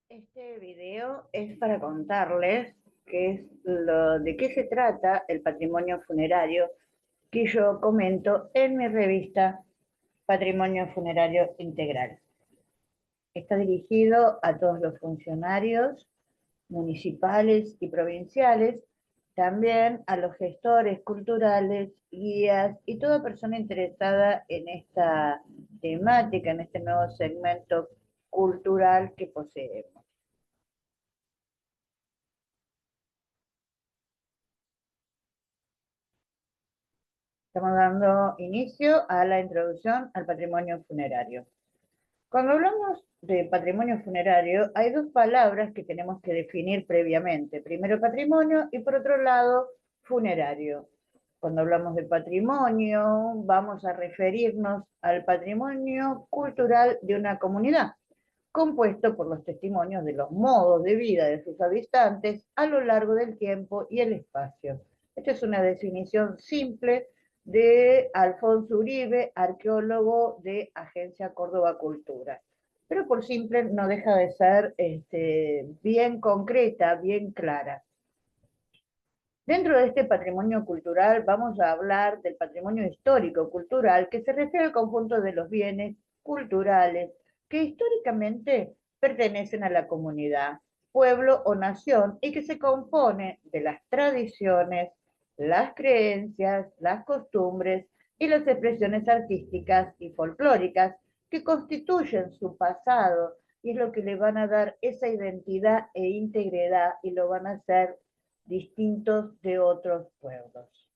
Este video es para contarles de qué se trata el patrimonio funerario que yo comento en mi revista Patrimonio Funerario Integral. Está dirigido a todos los funcionarios municipales y provinciales, también a los gestores culturales, guías y toda persona interesada en esta temática, en este nuevo segmento cultural que poseemos. Estamos dando inicio a la introducción al patrimonio funerario. Cuando hablamos de patrimonio funerario, hay dos palabras que tenemos que definir previamente. Primero patrimonio y por otro lado funerario. Cuando hablamos de patrimonio, vamos a referirnos al patrimonio cultural de una comunidad, compuesto por los testimonios de los modos de vida de sus habitantes a lo largo del tiempo y el espacio. Esta es una definición simple de Alfonso Uribe, arqueólogo de Agencia Córdoba Cultura. Pero por simple no deja de ser bien concreta, bien clara. Dentro de este patrimonio cultural vamos a hablar del patrimonio histórico-cultural que se refiere al conjunto de los bienes culturales que históricamente pertenecen a la comunidad, pueblo o nación y que se compone de las tradiciones, las creencias, las costumbres y las expresiones artísticas y folclóricas que constituyen su pasado y es lo que le van a dar esa identidad e integridad y lo van a hacer distintos de otros pueblos.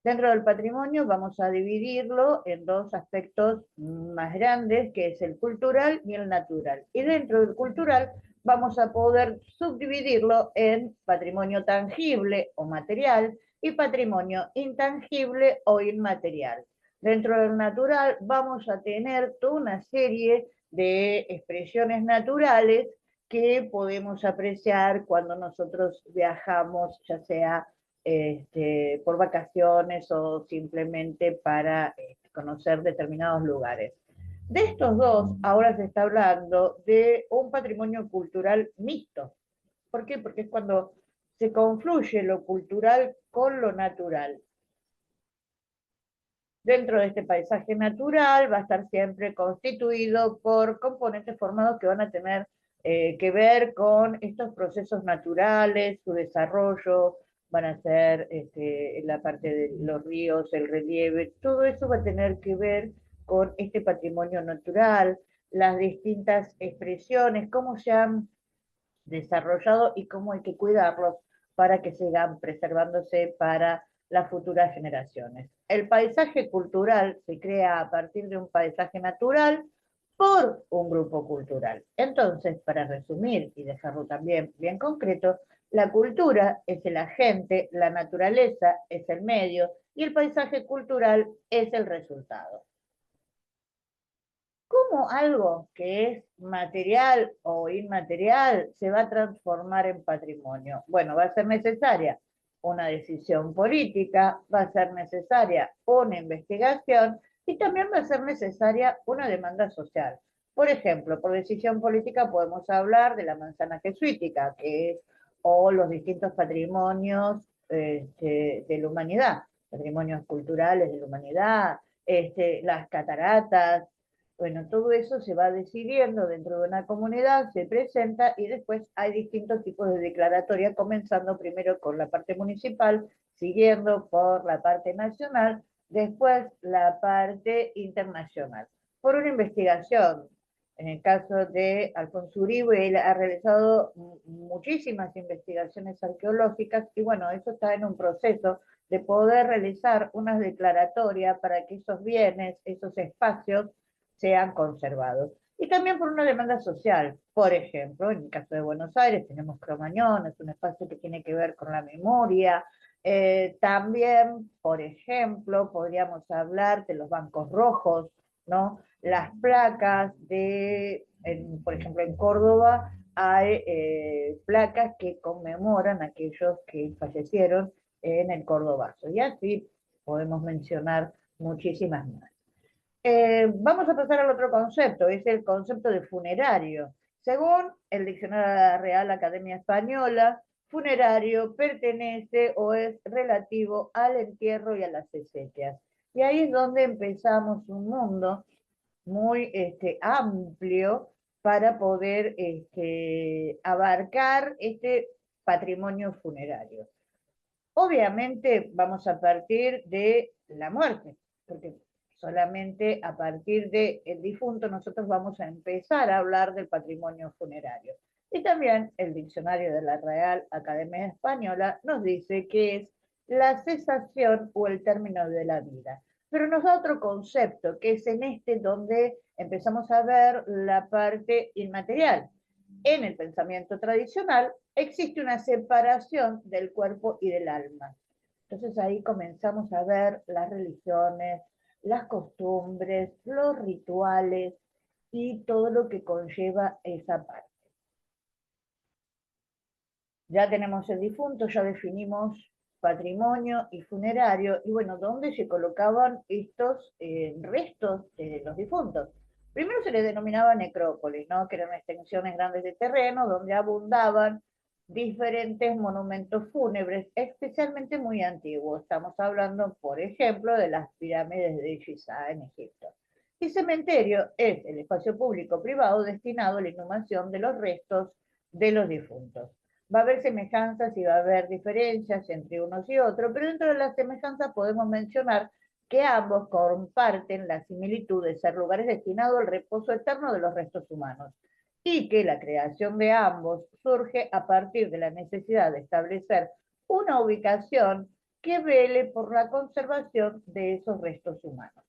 Dentro del patrimonio vamos a dividirlo en dos aspectos más grandes, que es el cultural y el natural. Y dentro del cultural vamos a poder subdividirlo en patrimonio tangible o material y patrimonio intangible o inmaterial. Dentro del natural vamos a tener toda una serie de expresiones naturales que podemos apreciar cuando nosotros viajamos, ya sea por vacaciones o simplemente para conocer determinados lugares. De estos dos, ahora se está hablando de un patrimonio cultural mixto. ¿Por qué? Porque es cuando se confluye lo cultural con lo natural. Dentro de este paisaje natural va a estar siempre constituido por componentes formados que van a tener que ver con estos procesos naturales, su desarrollo, van a ser la parte de los ríos, el relieve, todo eso va a tener que ver con este patrimonio natural, las distintas expresiones, cómo se han desarrollado y cómo hay que cuidarlos para que sigan preservándose para las futuras generaciones. El paisaje cultural se crea a partir de un paisaje natural por un grupo cultural. Entonces, para resumir y dejarlo también bien concreto, la cultura es el agente, la naturaleza es el medio y el paisaje cultural es el resultado. ¿Cómo algo que es material o inmaterial se va a transformar en patrimonio? Bueno, va a ser necesaria una decisión política, va a ser necesaria una investigación y también va a ser necesaria una demanda social. Por ejemplo, por decisión política podemos hablar de la manzana jesuítica, que es, o los distintos patrimonios de la humanidad, patrimonios culturales de la humanidad, las cataratas. Bueno, todo eso se va decidiendo dentro de una comunidad, se presenta y después hay distintos tipos de declaratoria, comenzando primero con la parte municipal, siguiendo por la parte nacional, después la parte internacional. Por una investigación, en el caso de Alfonso Uribe, él ha realizado muchísimas investigaciones arqueológicas y bueno, eso está en un proceso de poder realizar una declaratoria para que esos bienes, esos espacios, sean conservados. Y también por una demanda social. Por ejemplo, en el caso de Buenos Aires tenemos Cromañón, es un espacio que tiene que ver con la memoria. También, por ejemplo, podríamos hablar de los bancos rojos, ¿no? Las placas por ejemplo, en Córdoba hay placas que conmemoran a aquellos que fallecieron en el Cordobazo. Y así podemos mencionar muchísimas más. Vamos a pasar al otro concepto, es el concepto de funerario. Según el Diccionario de la Real Academia Española, funerario pertenece o es relativo al entierro y a las exequias. Y ahí es donde empezamos un mundo muy amplio para poder abarcar este patrimonio funerario. Obviamente vamos a partir de la muerte, porque solamente a partir del difunto nosotros vamos a empezar a hablar del patrimonio funerario. Y también el diccionario de la Real Academia Española nos dice que es la cesación o el término de la vida. Pero nos da otro concepto, que es en este donde empezamos a ver la parte inmaterial. En el pensamiento tradicional existe una separación del cuerpo y del alma. Entonces ahí comenzamos a ver las religiones, las costumbres, los rituales y todo lo que conlleva esa parte. Ya tenemos el difunto, ya definimos patrimonio y funerario, y bueno, ¿dónde se colocaban estos restos de los difuntos? Primero se les denominaba necrópolis, ¿no? Que eran extensiones grandes de terreno donde abundaban diferentes monumentos fúnebres, especialmente muy antiguos. Estamos hablando, por ejemplo, de las pirámides de Giza en Egipto. Y cementerio es el espacio público privado destinado a la inhumación de los restos de los difuntos. Va a haber semejanzas y va a haber diferencias entre unos y otros, pero dentro de las semejanzas podemos mencionar que ambos comparten la similitud de ser lugares destinados al reposo eterno de los restos humanos y que la creación de ambos surge a partir de la necesidad de establecer una ubicación que vele por la conservación de esos restos humanos.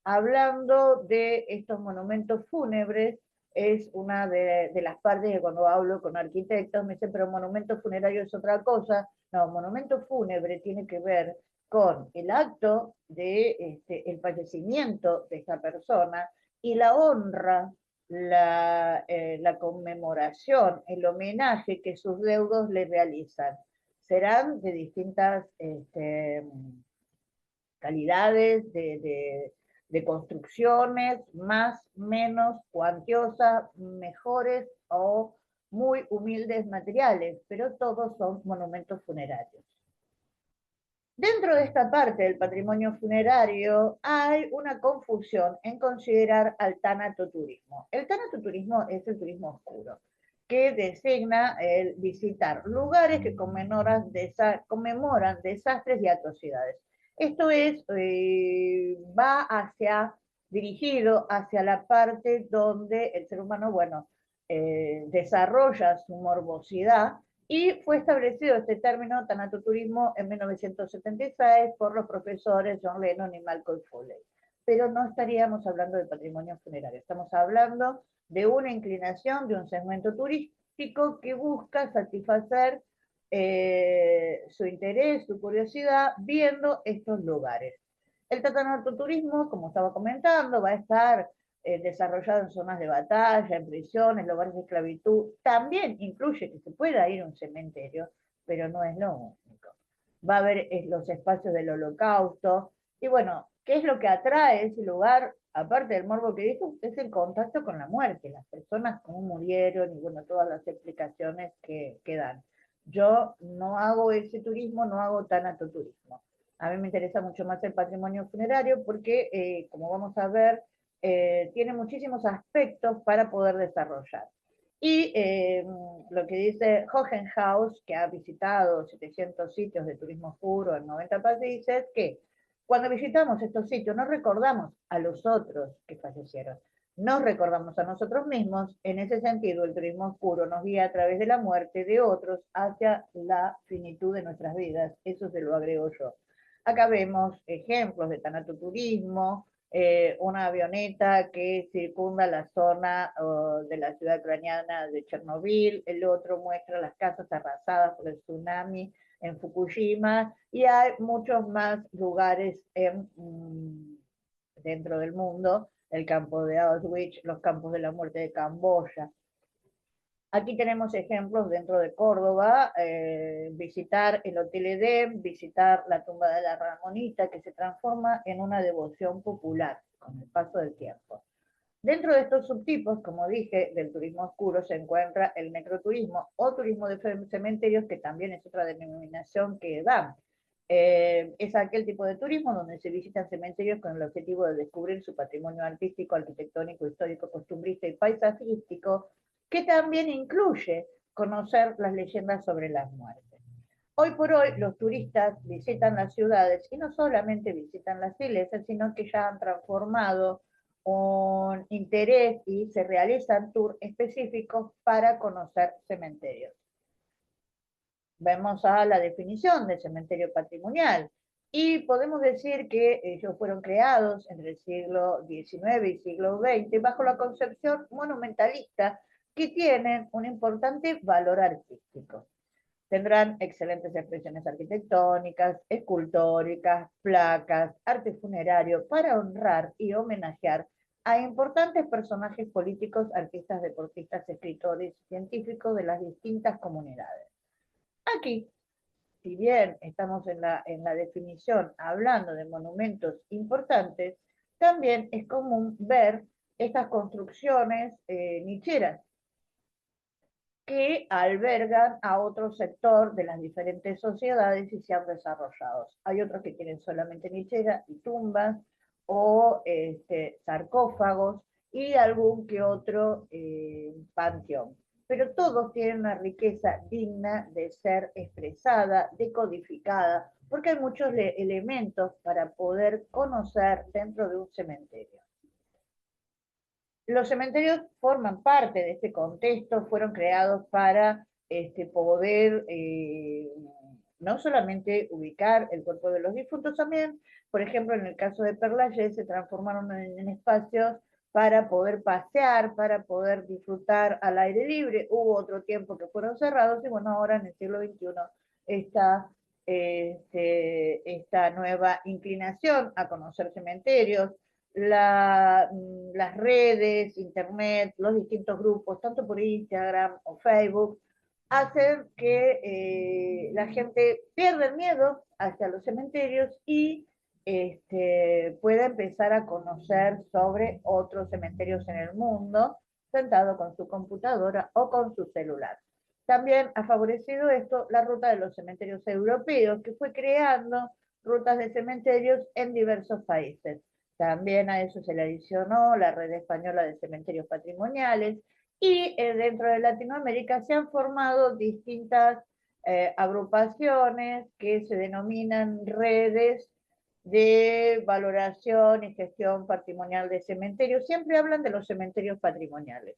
Hablando de estos monumentos fúnebres, es una de las partes que cuando hablo con arquitectos me dicen, pero monumento funerario es otra cosa. No, monumento fúnebre tiene que ver con el acto de el fallecimiento de esta persona y la honra, la conmemoración, el homenaje que sus deudos le realizan. Serán de distintas calidades de construcciones, más, menos cuantiosas, mejores o muy humildes materiales, pero todos son monumentos funerarios. Dentro de esta parte del patrimonio funerario hay una confusión en considerar al tanatoturismo. El tanatoturismo es el turismo oscuro, que designa el visitar lugares que conmemoran desastres y atrocidades. Esto es, dirigido hacia la parte donde el ser humano, bueno, desarrolla su morbosidad y fue establecido este término tanatoturismo en 1976 por los profesores John Lennon y Malcolm Foley. Pero no estaríamos hablando de patrimonio funerario, estamos hablando de una inclinación de un segmento turístico que busca satisfacer su interés, su curiosidad, viendo estos lugares. El tanatoturismo, como estaba comentando, va a estar desarrollado en zonas de batalla, en prisiones, lugares de esclavitud. También incluye que se pueda ir a un cementerio, pero no es lo único. Va a haber los espacios del holocausto. Y bueno, ¿qué es lo que atrae ese lugar? Aparte del morbo que dijo, es el contacto con la muerte, las personas cómo murieron y bueno, todas las explicaciones que dan. Yo no hago ese turismo, no hago tanatoturismo. A mí me interesa mucho más el patrimonio funerario porque, como vamos a ver, tiene muchísimos aspectos para poder desarrollar. Y lo que dice Hohenhaus, que ha visitado 700 sitios de turismo oscuro en 90 países, es que cuando visitamos estos sitios no recordamos a los otros que fallecieron, nos recordamos a nosotros mismos. En ese sentido, el turismo oscuro nos guía a través de la muerte de otros hacia la finitud de nuestras vidas. Eso se lo agrego yo. Acá vemos ejemplos de tanatoturismo, una avioneta que circunda la zona de la ciudad ucraniana de Chernobyl, el otro muestra las casas arrasadas por el tsunami en Fukushima, y hay muchos más lugares dentro del mundo, el campo de Auschwitz, los campos de la muerte de Camboya. Aquí tenemos ejemplos dentro de Córdoba, visitar el Hotel Edén, visitar la tumba de la Ramonita, que se transforma en una devoción popular con el paso del tiempo. Dentro de estos subtipos, como dije, del turismo oscuro se encuentra el necroturismo o turismo de cementerios, que también es otra denominación que dan. Es aquel tipo de turismo donde se visitan cementerios con el objetivo de descubrir su patrimonio artístico, arquitectónico, histórico, costumbrista y paisajístico, que también incluye conocer las leyendas sobre las muertes. Hoy por hoy los turistas visitan las ciudades y no solamente visitan las iglesias, sino que ya han transformado un interés y se realizan tours específicos para conocer cementerios. Vemos a la definición de cementerio patrimonial y podemos decir que ellos fueron creados entre el siglo XIX y siglo XX bajo la concepción monumentalista que tienen un importante valor artístico. Tendrán excelentes expresiones arquitectónicas, escultóricas, placas, arte funerario para honrar y homenajear a importantes personajes políticos, artistas, deportistas, escritores, científicos de las distintas comunidades. Aquí, si bien estamos en la definición hablando de monumentos importantes, también es común ver estas construcciones nicheras que albergan a otro sector de las diferentes sociedades y se han desarrollado. Hay otros que tienen solamente nicheras y tumbas o sarcófagos y algún que otro panteón. Pero todos tienen una riqueza digna de ser expresada, decodificada, porque hay muchos elementos para poder conocer dentro de un cementerio. Los cementerios forman parte de este contexto, fueron creados para poder no solamente ubicar el cuerpo de los difuntos, también, por ejemplo, en el caso de Perlayé, se transformaron en espacios para poder pasear, para poder disfrutar al aire libre. Hubo otro tiempo que fueron cerrados y bueno, ahora en el siglo XXI está esta nueva inclinación a conocer cementerios, las redes, internet, los distintos grupos, tanto por Instagram o Facebook, hacen que la gente pierda el miedo hacia los cementerios y pueda empezar a conocer sobre otros cementerios en el mundo, sentado con su computadora o con su celular. También ha favorecido esto la ruta de los cementerios europeos, que fue creando rutas de cementerios en diversos países. También a eso se le adicionó la red española de cementerios patrimoniales y dentro de Latinoamérica se han formado distintas agrupaciones que se denominan redes de valoración y gestión patrimonial de cementerios. Siempre hablan de los cementerios patrimoniales.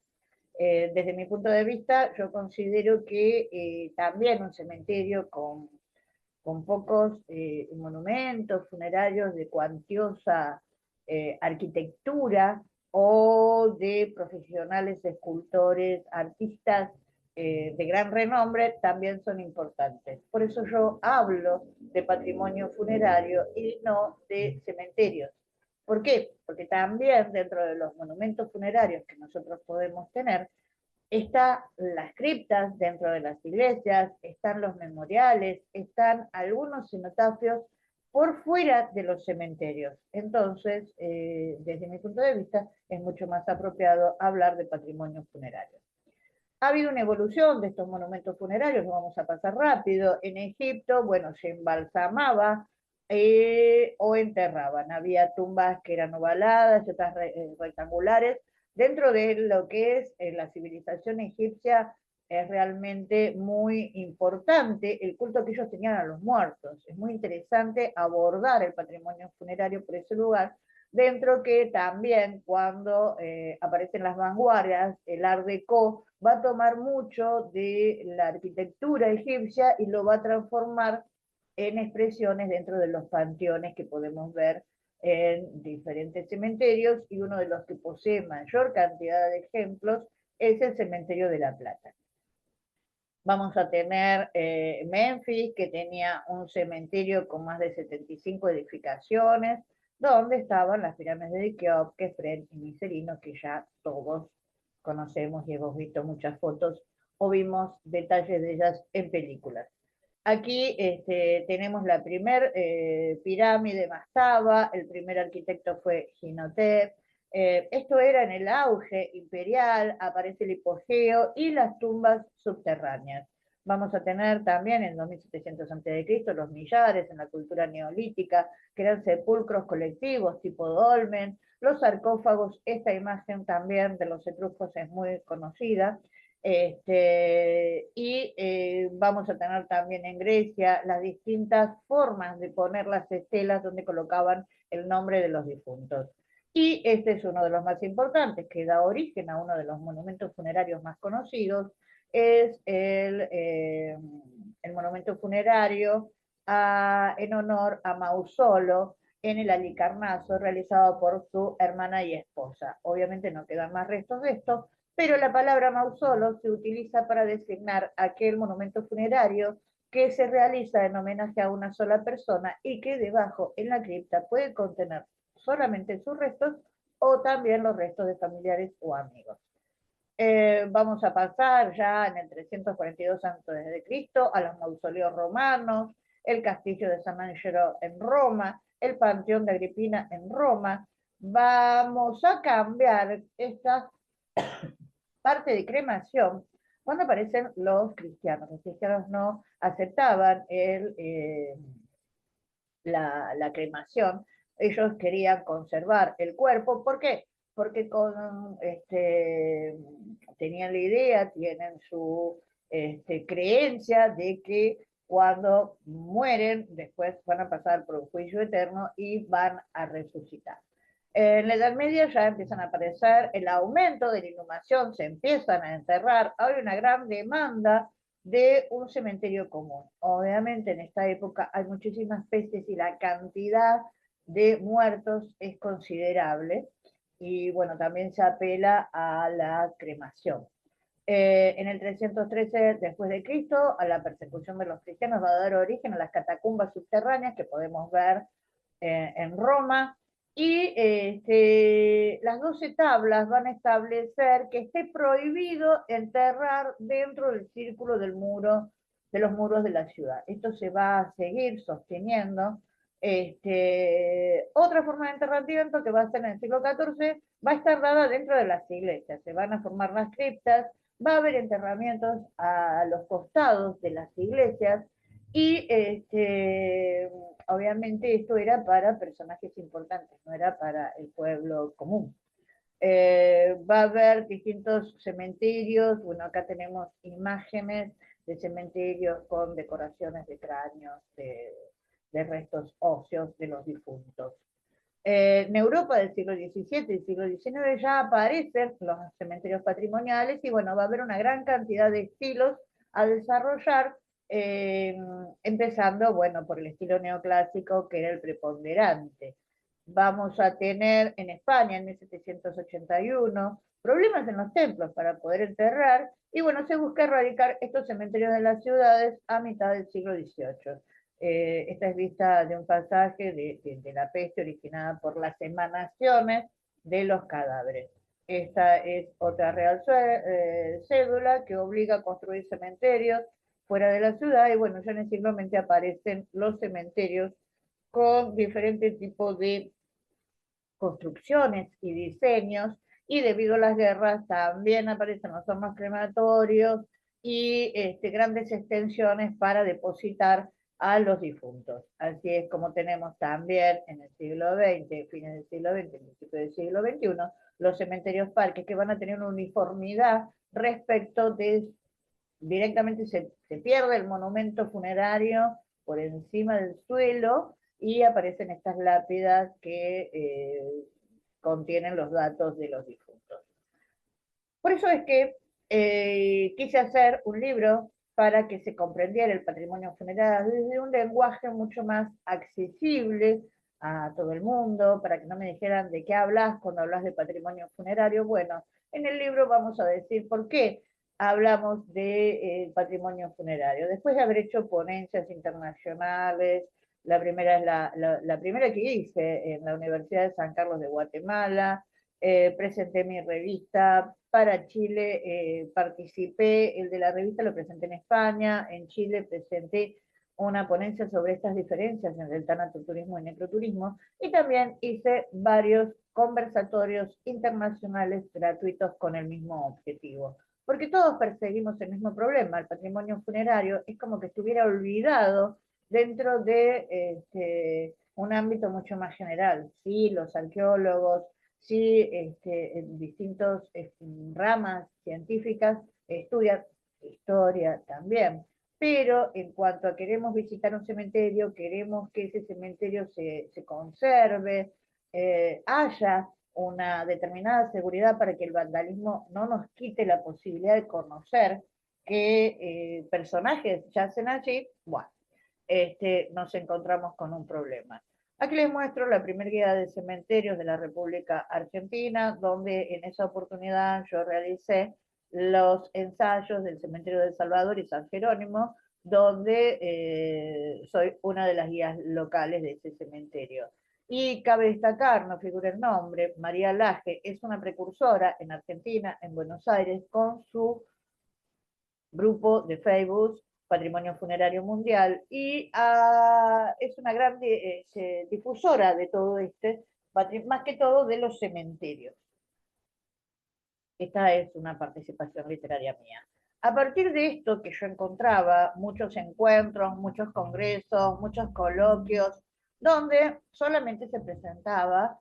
Desde mi punto de vista, yo considero que también un cementerio con pocos monumentos funerarios de cuantiosa arquitectura o de profesionales, escultores, artistas de gran renombre, también son importantes. Por eso yo hablo de patrimonio funerario y no de cementerios. ¿Por qué? Porque también dentro de los monumentos funerarios que nosotros podemos tener, están las criptas dentro de las iglesias, están los memoriales, están algunos cenotafios por fuera de los cementerios. Entonces, desde mi punto de vista, es mucho más apropiado hablar de patrimonio funerario. Ha habido una evolución de estos monumentos funerarios, lo vamos a pasar rápido. En Egipto, bueno, se embalsamaba o enterraban. Había tumbas que eran ovaladas y otras rectangulares. Dentro de lo que es la civilización egipcia, es realmente muy importante el culto que ellos tenían a los muertos. Es muy interesante abordar el patrimonio funerario por ese lugar, dentro que también cuando aparecen las vanguardias, el Art Deco va a tomar mucho de la arquitectura egipcia y lo va a transformar en expresiones dentro de los panteones que podemos ver en diferentes cementerios, y uno de los que posee mayor cantidad de ejemplos es el cementerio de La Plata. Vamos a tener Memphis, que tenía un cementerio con más de 75 edificaciones, donde estaban las pirámides de Keops, Kefren y Micerino, que ya todos conocemos y hemos visto muchas fotos o vimos detalles de ellas en películas. Aquí tenemos la primer pirámide Mastaba, el primer arquitecto fue Ginotep, Esto era en el auge imperial, aparece el hipogeo y las tumbas subterráneas. Vamos a tener también en 2700 a.C. los millares en la cultura neolítica, que eran sepulcros colectivos tipo dolmen, los sarcófagos, esta imagen también de los etruscos es muy conocida, vamos a tener también en Grecia las distintas formas de poner las estelas donde colocaban el nombre de los difuntos. Y este es uno de los más importantes, que da origen a uno de los monumentos funerarios más conocidos, es el monumento funerario en honor a Mausolo en el Halicarnaso, realizado por su hermana y esposa. Obviamente no quedan más restos de esto, pero la palabra Mausolo se utiliza para designar aquel monumento funerario que se realiza en homenaje a una sola persona y que debajo en la cripta puede contener solamente sus restos o también los restos de familiares o amigos. Vamos a pasar ya en el 342 a.C. a los mausoleos romanos, el castillo de San Angelo en Roma, el panteón de Agripina en Roma. Vamos a cambiar esta parte de cremación cuando aparecen los cristianos. Los cristianos no aceptaban la cremación, ellos querían conservar el cuerpo. ¿Por qué? Porque tenían la idea, tienen su creencia de que cuando mueren, después van a pasar por un juicio eterno y van a resucitar. En la Edad Media ya empiezan a aparecer el aumento de la inhumación, se empiezan a enterrar, hay una gran demanda de un cementerio común. Obviamente en esta época hay muchísimas pestes y la cantidad de muertos es considerable y bueno, también se apela a la cremación. En el 313 después de Cristo, a la persecución de los cristianos va a dar origen a las catacumbas subterráneas que podemos ver en Roma, y las 12 tablas van a establecer que esté prohibido enterrar dentro del círculo del muro, de los muros de la ciudad. Esto se va a seguir sosteniendo. Otra forma de enterramiento que va a ser en el siglo XIV va a estar dada dentro de las iglesias, se van a formar las criptas, va a haber enterramientos a los costados de las iglesias y obviamente esto era para personajes importantes, no era para el pueblo común. Va a haber distintos cementerios, bueno, acá tenemos imágenes de cementerios con decoraciones de cráneos, de restos óseos de los difuntos. En Europa del siglo XVII y siglo XIX ya aparecen los cementerios patrimoniales y bueno, va a haber una gran cantidad de estilos a desarrollar, empezando, bueno, por el estilo neoclásico que era el preponderante. Vamos a tener en España en 1781 problemas en los templos para poder enterrar y bueno, se busca erradicar estos cementerios de las ciudades a mitad del siglo XVIII. Esta es vista de un pasaje de la peste originada por las emanaciones de los cadáveres. Esta es otra real cédula que obliga a construir cementerios fuera de la ciudad y bueno, ya en el siglo XX aparecen los cementerios con diferentes tipos de construcciones y diseños y debido a las guerras también aparecen los hornos crematorios y grandes extensiones para depositar a los difuntos. Así es como tenemos también en el siglo XX, fines del siglo XX, principios del siglo XXI, los cementerios parques que van a tener una uniformidad respecto de, directamente se pierde el monumento funerario por encima del suelo y aparecen estas lápidas que contienen los datos de los difuntos. Por eso es que quise hacer un libro para que se comprendiera el patrimonio funerario desde un lenguaje mucho más accesible a todo el mundo, para que no me dijeran de qué hablas cuando hablas de patrimonio funerario. Bueno, en el libro vamos a decir por qué hablamos de patrimonio funerario. Después de haber hecho ponencias internacionales, la primera es la primera que hice en la Universidad de San Carlos de Guatemala, presenté mi revista para Chile, participé, el de la revista lo presenté en España, en Chile presenté una ponencia sobre estas diferencias entre el tanatoturismo y necroturismo, y también hice varios conversatorios internacionales gratuitos con el mismo objetivo. Porque todos perseguimos el mismo problema, el patrimonio funerario es como que estuviera olvidado dentro de un ámbito mucho más general. Sí, los arqueólogos, sí, en distintas ramas científicas estudian historia también, pero en cuanto a queremos visitar un cementerio, queremos que ese cementerio se conserve, haya una determinada seguridad para que el vandalismo no nos quite la posibilidad de conocer qué personajes yacen allí, bueno, nos encontramos con un problema. Aquí les muestro la primera guía de cementerios de la República Argentina, donde en esa oportunidad yo realicé los ensayos del cementerio de El Salvador y San Jerónimo, donde soy una de las guías locales de ese cementerio. Y cabe destacar, no figura el nombre, María Laje es una precursora en Argentina, en Buenos Aires, con su grupo de Facebook Patrimonio Funerario Mundial, y es una gran difusora de todo más que todo de los cementerios. Esta es una participación literaria mía. A partir de esto que yo encontraba, muchos encuentros, muchos congresos, muchos coloquios, donde solamente se presentaba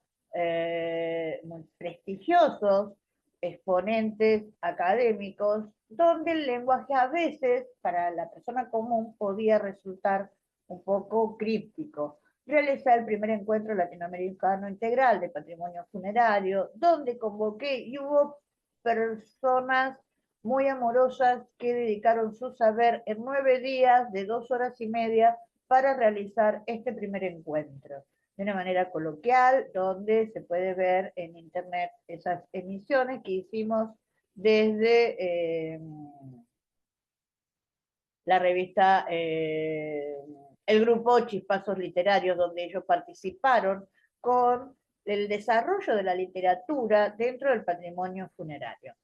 prestigiosos exponentes académicos, donde el lenguaje a veces para la persona común podía resultar un poco críptico. Realicé el primer encuentro latinoamericano integral de patrimonio funerario, donde convoqué y hubo personas muy amorosas que dedicaron su saber en 9 días de 2 horas y media para realizar este primer encuentro de una manera coloquial, donde se puede ver en internet esas emisiones que hicimos desde la revista, el grupo Chispazos Literarios, donde ellos participaron con el desarrollo de la literatura dentro del patrimonio funerario.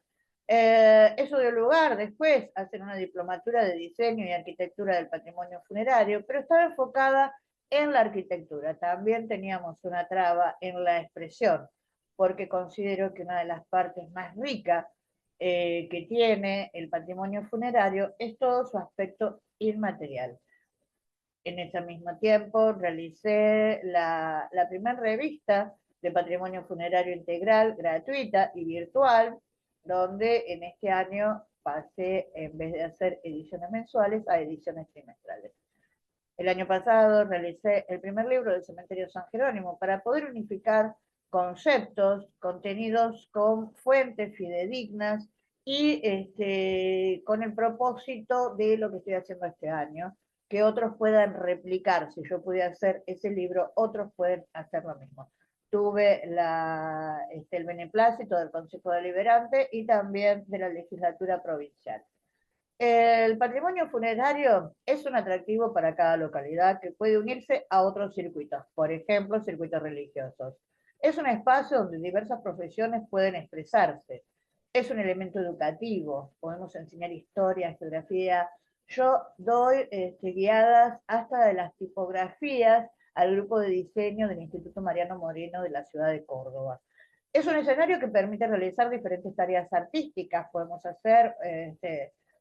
Eso dio lugar después a hacer una diplomatura de diseño y arquitectura del patrimonio funerario, pero estaba enfocada en la arquitectura. También teníamos una traba en la expresión, porque considero que una de las partes más ricas que tiene el patrimonio funerario es todo su aspecto inmaterial. En ese mismo tiempo realicé la primera revista de patrimonio funerario integral, gratuita y virtual, donde en este año pasé, en vez de hacer ediciones mensuales, a ediciones trimestrales. El año pasado realicé el primer libro del Cementerio San Jerónimo para poder unificar conceptos, contenidos con fuentes fidedignas y con el propósito de lo que estoy haciendo este año, que otros puedan replicar. Si yo pude hacer ese libro, otros pueden hacer lo mismo. Tuve el beneplácito del Consejo Deliberante y también de la legislatura provincial. El patrimonio funerario es un atractivo para cada localidad que puede unirse a otros circuitos, por ejemplo, circuitos religiosos. Es un espacio donde diversas profesiones pueden expresarse. Es un elemento educativo, podemos enseñar historia, geografía. Yo doy guiadas hasta de las tipografías al grupo de diseño del Instituto Mariano Moreno de la ciudad de Córdoba. Es un escenario que permite realizar diferentes tareas artísticas. Podemos hacer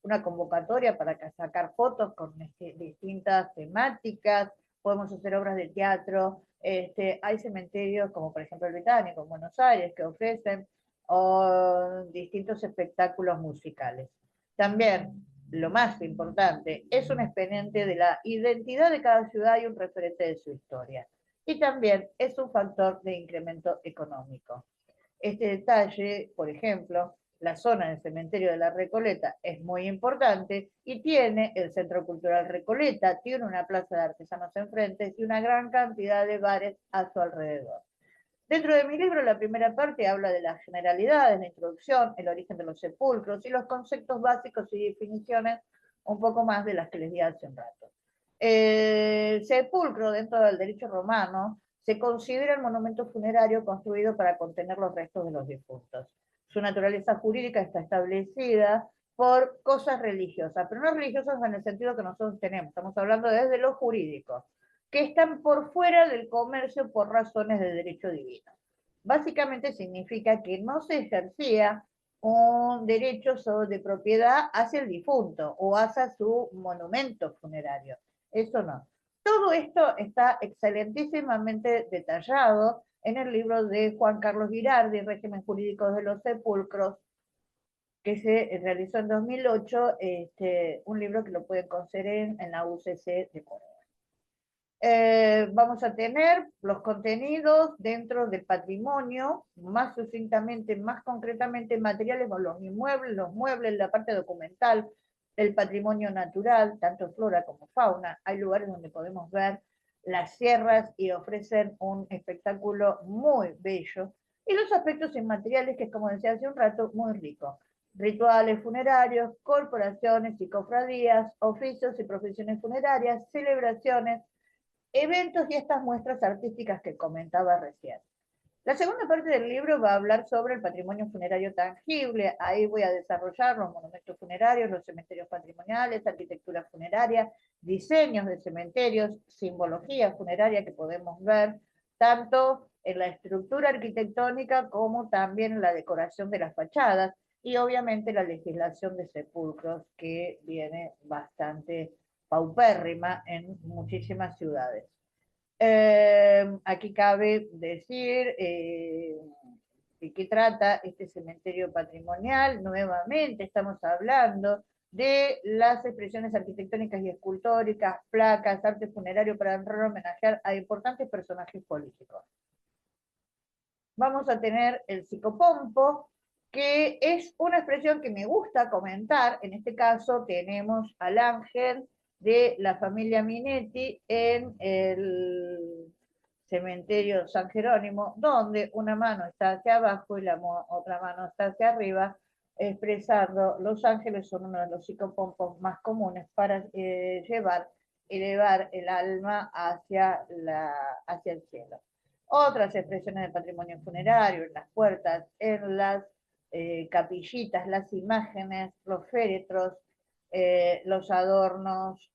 una convocatoria para sacar fotos con distintas temáticas, podemos hacer obras de teatro, hay cementerios como por ejemplo el Británico en Buenos Aires que ofrecen o distintos espectáculos musicales. También, lo más importante, es un expediente de la identidad de cada ciudad y un referente de su historia. Y también es un factor de incremento económico. Este detalle, por ejemplo, la zona del cementerio de la Recoleta es muy importante y tiene el Centro Cultural Recoleta, tiene una plaza de artesanos enfrente y una gran cantidad de bares a su alrededor. Dentro de mi libro, la primera parte habla de las generalidades, la introducción, el origen de los sepulcros y los conceptos básicos y definiciones un poco más de las que les di hace un rato. El sepulcro, dentro del derecho romano, se considera el monumento funerario construido para contener los restos de los difuntos. Su naturaleza jurídica está establecida por cosas religiosas, pero no religiosas en el sentido que nosotros tenemos, estamos hablando desde lo jurídico, que están por fuera del comercio por razones de derecho divino. Básicamente significa que no se ejercía un derecho de propiedad hacia el difunto o hacia su monumento funerario. Eso no. Todo esto está excelentísimamente detallado en el libro de Juan Carlos Girardi, Régimen Jurídico de los Sepulcros, que se realizó en 2008, un libro que lo pueden conseguir en la UCC de Córdoba. Vamos a tener los contenidos dentro del patrimonio, más sucintamente, más concretamente, materiales o los muebles, la parte documental, el patrimonio natural, tanto flora como fauna. Hay lugares donde podemos ver las sierras y ofrecen un espectáculo muy bello. Y los aspectos inmateriales, que como decía hace un rato, muy rico. Rituales funerarios, corporaciones y cofradías, oficios y profesiones funerarias, celebraciones, eventos y estas muestras artísticas que comentaba recién. La segunda parte del libro va a hablar sobre el patrimonio funerario tangible. Ahí voy a desarrollar los monumentos funerarios, los cementerios patrimoniales, arquitectura funeraria, diseños de cementerios, simbología funeraria que podemos ver tanto en la estructura arquitectónica como también en la decoración de las fachadas y obviamente la legislación de sepulcros que viene bastante paupérrima en muchísimas ciudades. Aquí cabe decir de qué trata este cementerio patrimonial. Nuevamente estamos hablando de las expresiones arquitectónicas y escultóricas, placas, arte funerario para honrar o homenajear a importantes personajes políticos. Vamos a tener el psicopompo, que es una expresión que me gusta comentar. En este caso tenemos al ángel de la familia Minetti en el cementerio San Jerónimo, donde una mano está hacia abajo y la otra mano está hacia arriba, expresando los ángeles son uno de los psicopompos más comunes para elevar el alma hacia el cielo. Otras expresiones del patrimonio funerario, en las puertas, en las capillitas, las imágenes, los féretros, los adornos,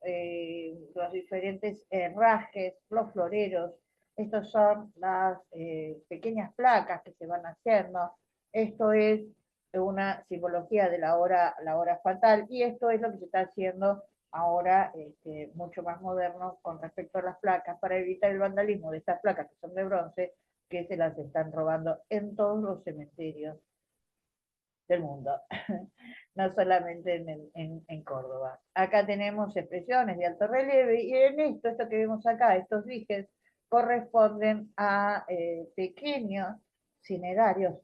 los diferentes herrajes, los floreros. Estos son las pequeñas placas que se van haciendo. Esto es una simbología de la hora fatal y esto es lo que se está haciendo ahora mucho más moderno con respecto a las placas para evitar el vandalismo de estas placas que son de bronce que se las están robando en todos los cementerios del mundo, no solamente en Córdoba. Acá tenemos expresiones de alto relieve y en esto que vemos acá, estos dijes, corresponden a pequeños cinerarios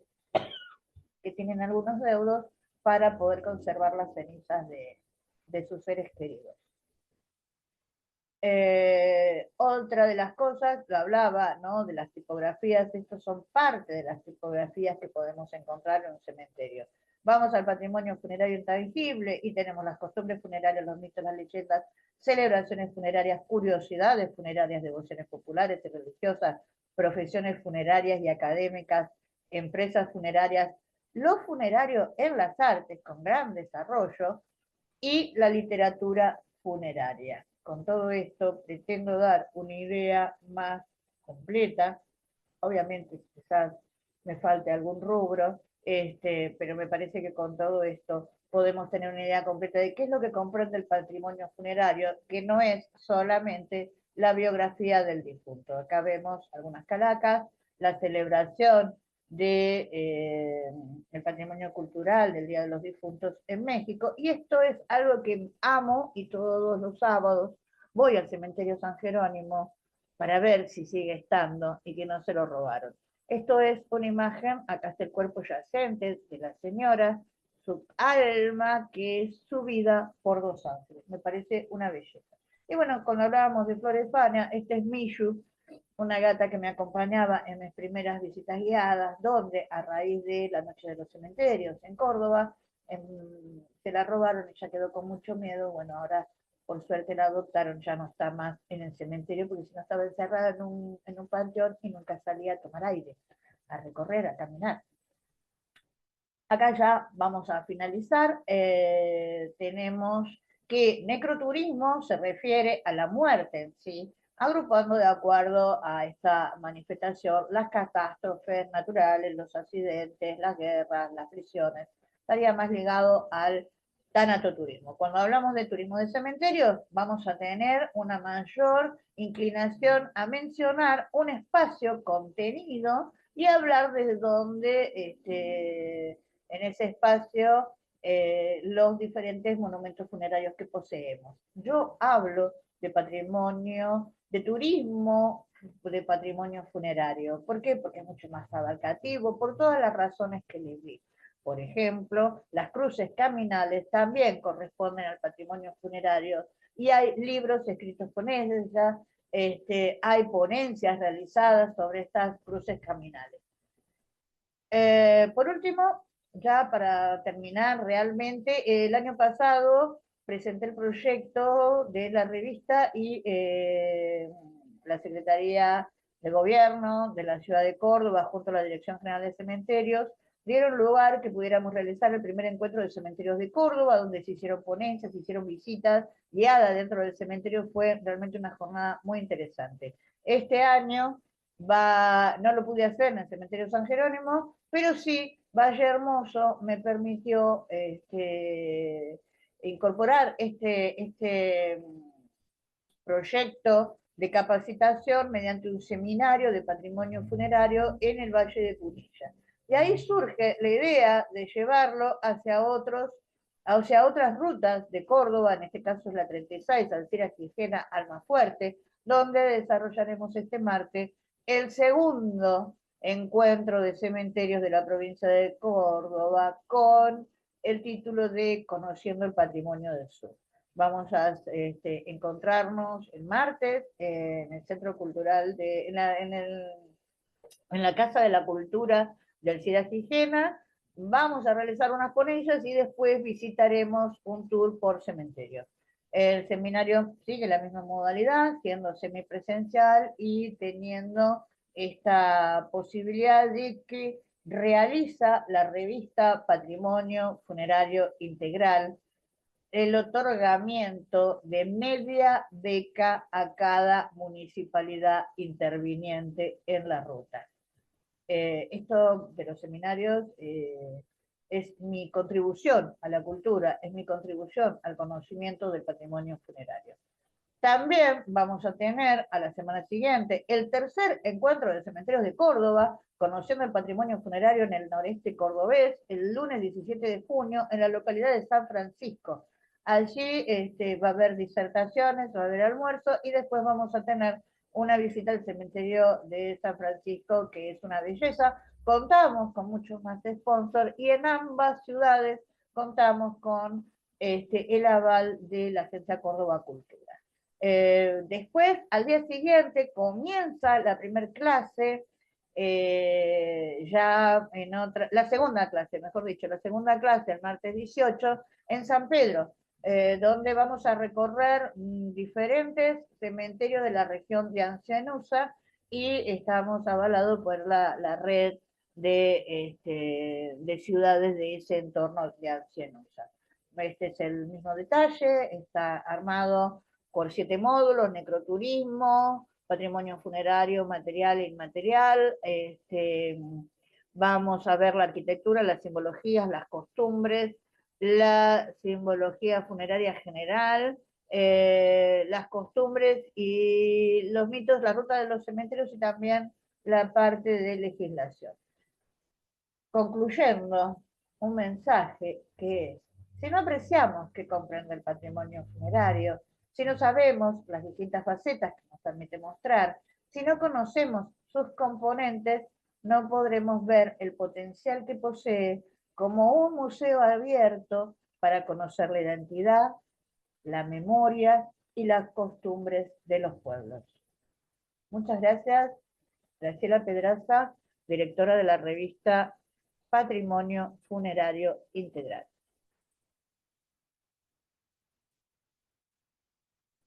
que tienen algunos deudos para poder conservar las cenizas de sus seres queridos. Otra de las cosas, lo hablaba, ¿no? De las tipografías, estos son parte de las tipografías que podemos encontrar en un cementerio. Vamos al patrimonio funerario intangible y tenemos las costumbres funerarias, los mitos, las leyendas, celebraciones funerarias, curiosidades funerarias, devociones populares y religiosas, profesiones funerarias y académicas, empresas funerarias, lo funerario en las artes con gran desarrollo y la literatura funeraria. Con todo esto pretendo dar una idea más completa. Obviamente quizás me falte algún rubro, pero me parece que con todo esto podemos tener una idea completa de qué es lo que comprende el patrimonio funerario, que no es solamente la biografía del difunto. Acá vemos algunas calacas, la celebración de el patrimonio cultural del Día de los Difuntos en México, y esto es algo que amo y todos los sábados voy al cementerio San Jerónimo para ver si sigue estando y que no se lo robaron. Esto es una imagen, acá está el cuerpo yacente de la señora, su alma que es subida por dos ángeles. Me parece una belleza. Y bueno, cuando hablábamos de Flores Fania, este es Miyu, una gata que me acompañaba en mis primeras visitas guiadas, donde a raíz de la noche de los cementerios en Córdoba, se la robaron y ya quedó con mucho miedo. Bueno, ahora por suerte la adoptaron, ya no está más en el cementerio, porque si no estaba encerrada en un panteón y nunca salía a tomar aire, a recorrer, a caminar. Acá ya vamos a finalizar. Tenemos que necroturismo se refiere a la muerte en sí, agrupando de acuerdo a esta manifestación las catástrofes naturales, los accidentes, las guerras, las prisiones. Estaría más ligado al tanatoturismo. Cuando hablamos de turismo de cementerios, vamos a tener una mayor inclinación a mencionar un espacio contenido y hablar desde donde en ese espacio los diferentes monumentos funerarios que poseemos. Yo hablo de patrimonio, de turismo, de patrimonio funerario. ¿Por qué? Porque es mucho más abarcativo, por todas las razones que les di. Por ejemplo, las cruces caminales también corresponden al patrimonio funerario y hay libros escritos con ellas, hay ponencias realizadas sobre estas cruces caminales. Por último, ya para terminar realmente, el año pasado presenté el proyecto de la revista y la Secretaría de Gobierno de la Ciudad de Córdoba, junto a la Dirección General de Cementerios, dieron lugar que pudiéramos realizar el primer encuentro de cementerios de Córdoba, donde se hicieron ponencias, se hicieron visitas guiadas dentro del cementerio. Fue realmente una jornada muy interesante. Este año no lo pude hacer en el cementerio San Jerónimo, pero sí, Valle Hermoso me permitió incorporar este proyecto de capacitación mediante un seminario de patrimonio funerario en el Valle de Punilla. Y ahí surge la idea de llevarlo hacia otras rutas de Córdoba, en este caso es la 36, Alcira Quijena, Almafuerte, donde desarrollaremos este martes el segundo encuentro de cementerios de la provincia de Córdoba con el título de Conociendo el Patrimonio del Sur. Vamos a encontrarnos el martes en el Centro Cultural, en la Casa de la Cultura de Alcira Quijena. Vamos a realizar unas ponencias y después visitaremos un tour por cementerio. El seminario sigue la misma modalidad, siendo semipresencial y teniendo esta posibilidad de que realiza la revista Patrimonio Funerario Integral el otorgamiento de media beca a cada municipalidad interviniente en la ruta. Esto de los seminarios es mi contribución a la cultura, es mi contribución al conocimiento del patrimonio funerario. También vamos a tener a la semana siguiente el tercer encuentro de cementerios de Córdoba, conociendo el patrimonio funerario en el noreste cordobés, el lunes 17 de junio en la localidad de San Francisco. Allí va a haber disertaciones, va a haber almuerzo y después vamos a tener una visita al cementerio de San Francisco, que es una belleza. Contamos con muchos más sponsors y en ambas ciudades contamos con el aval de la Agencia Córdoba Cultura. Después, al día siguiente, comienza la primera clase, la segunda clase, mejor dicho, la segunda clase el martes 18 en San Pedro, donde vamos a recorrer diferentes cementerios de la región de Ancianusa y estamos avalados por la red de ciudades de ese entorno de Ancianusa. Este es el mismo detalle, está armado por 7 módulos: necroturismo, patrimonio funerario, material e inmaterial. Vamos a ver la arquitectura, las simbologías, las costumbres, la simbología funeraria general, las costumbres y los mitos, la ruta de los cementerios y también la parte de legislación. Concluyendo, un mensaje que es: si no apreciamos qué comprende el patrimonio funerario, si no sabemos las distintas facetas que nos permite mostrar, si no conocemos sus componentes, no podremos ver el potencial que posee como un museo abierto para conocer la identidad, la memoria y las costumbres de los pueblos. Muchas gracias. Graciela Pedraza, directora de la revista Patrimonio Funerario Integral.